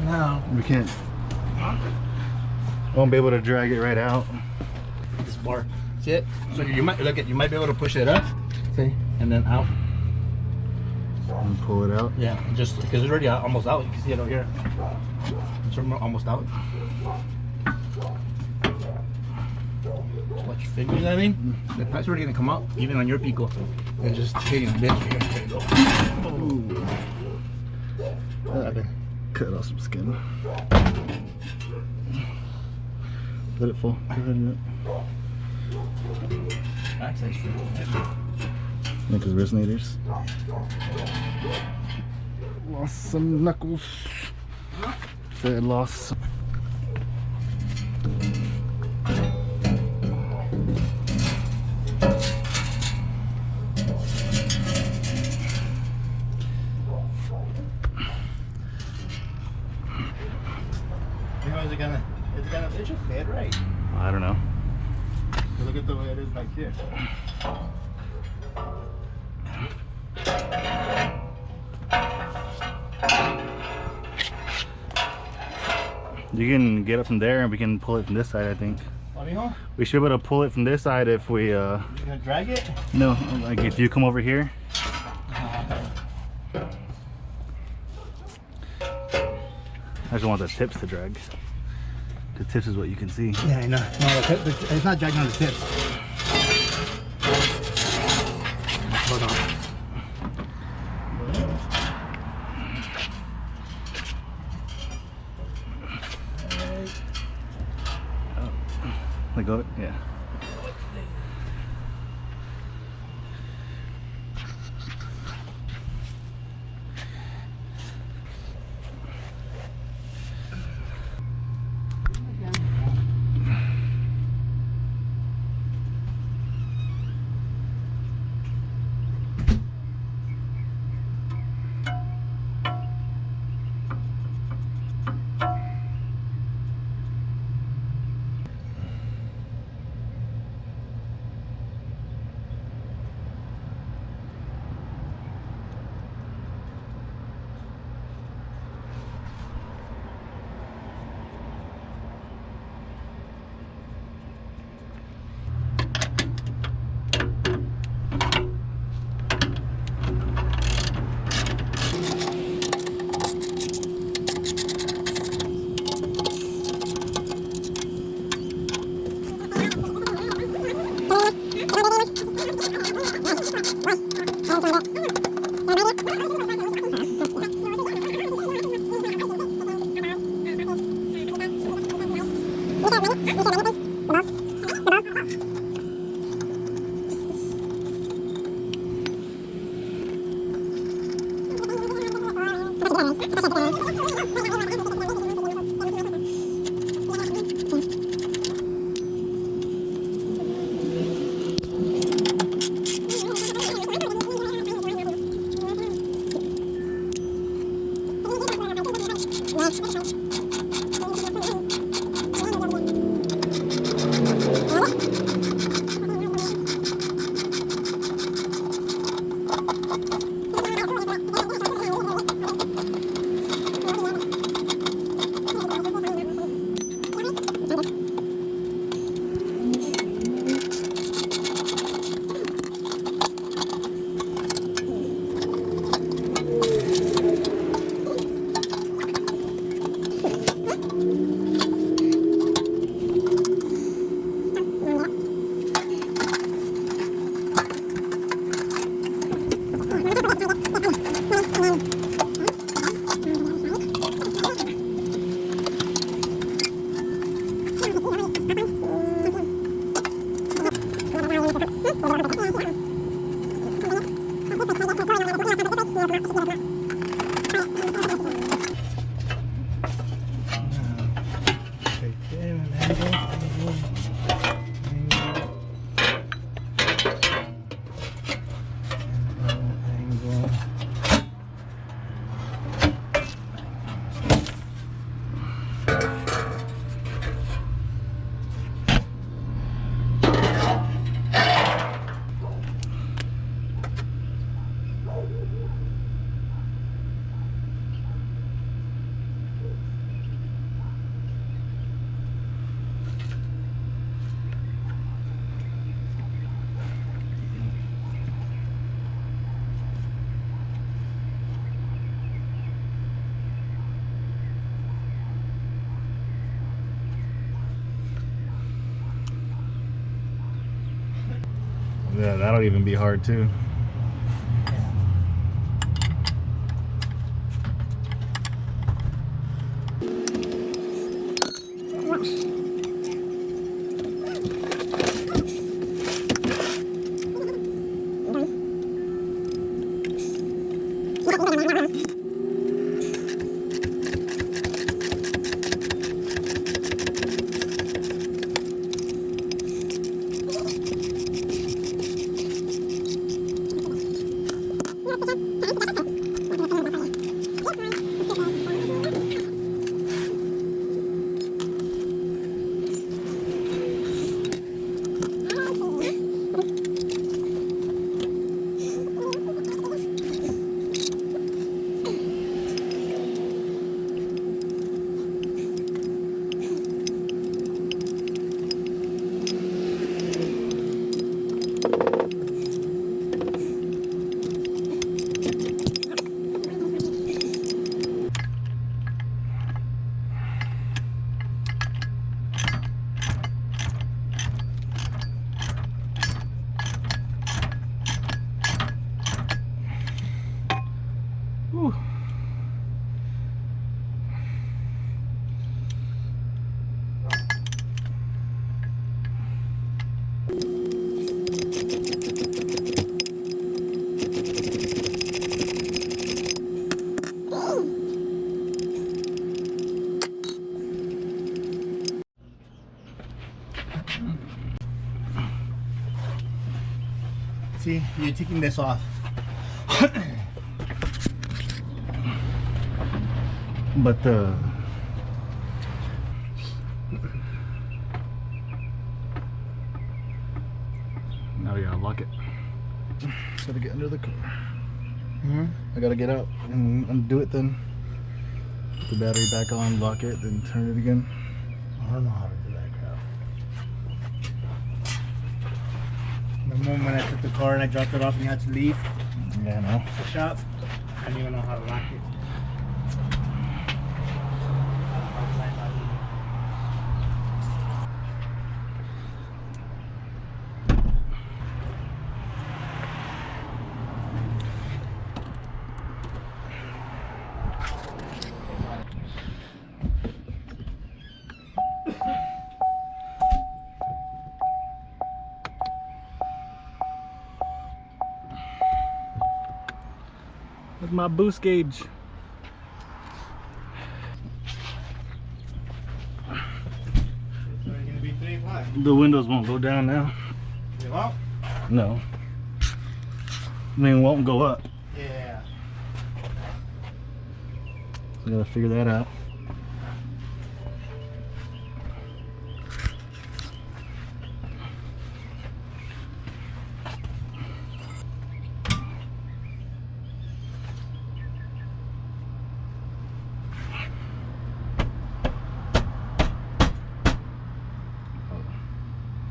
No. We can't. Won't be able to drag it right out. This bar. See it? So you might look at. You might be able to push it up. See, and then out. And pull it out. Yeah, just because it's already almost out. You can see it over here. It's almost out. Just watch your fingers. You know what I mean? The pipe's already gonna come out, even on your pico. And just hitting the bitch. Here, there you go. Oh. Cut off some skin. Let it fall. Backside straight. Like his resonators. Lost some knuckles. Said lost. Is it gonna it should fit right? I don't know. Look at the way it is back here. You can get it from there and we can pull it from this side, I think. We should be able to pull it from this side if we You gonna drag it? No, like if you come over here. I just want the tips to drag. The tips is what you can see. Yeah, I know. No, it's not dragging on the tips. Hold on. Let go. Yeah. Yeah, that'll even be hard too. Whew. See, you're taking this off. But now we gotta lock it. Gotta get under the car. I gotta get out and undo it, then put the battery back on, lock it, then turn it again. I don't know how to do that crap. The moment I took the car and I dropped it off and you had to leave Yeah, I know. the shop, I didn't even know how to lock it. That's my boost gauge. The windows won't go down now. They won't? No. I mean, it won't go up. Yeah. I gotta figure that out.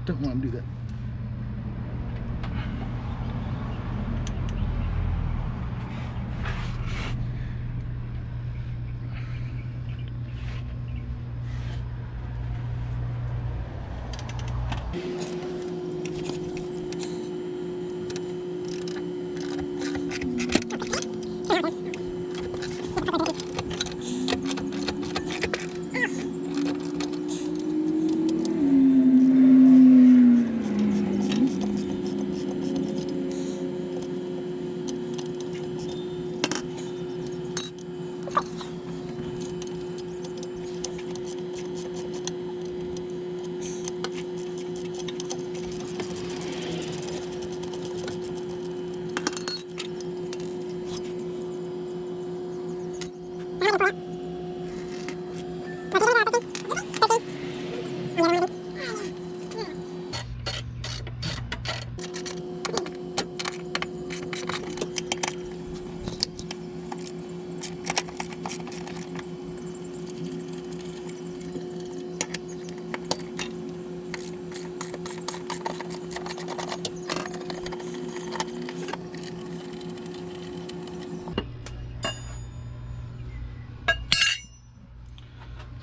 Don't want to do that.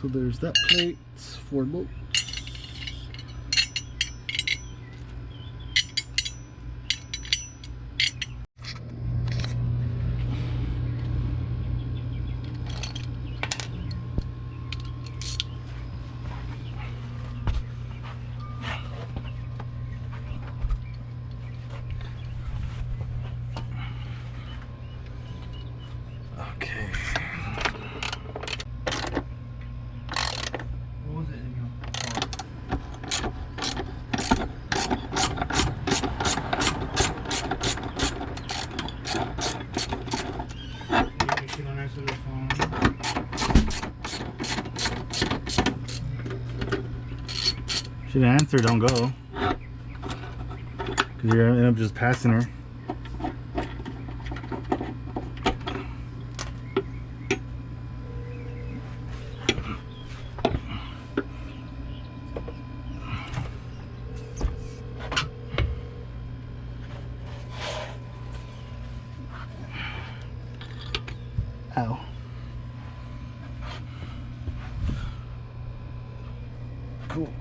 So there's that plate, 4 bolts. Okay. What was it in your car? You should answer the phone. Should answer, don't go. Because you're gonna end up just passing her. Ow. Cool.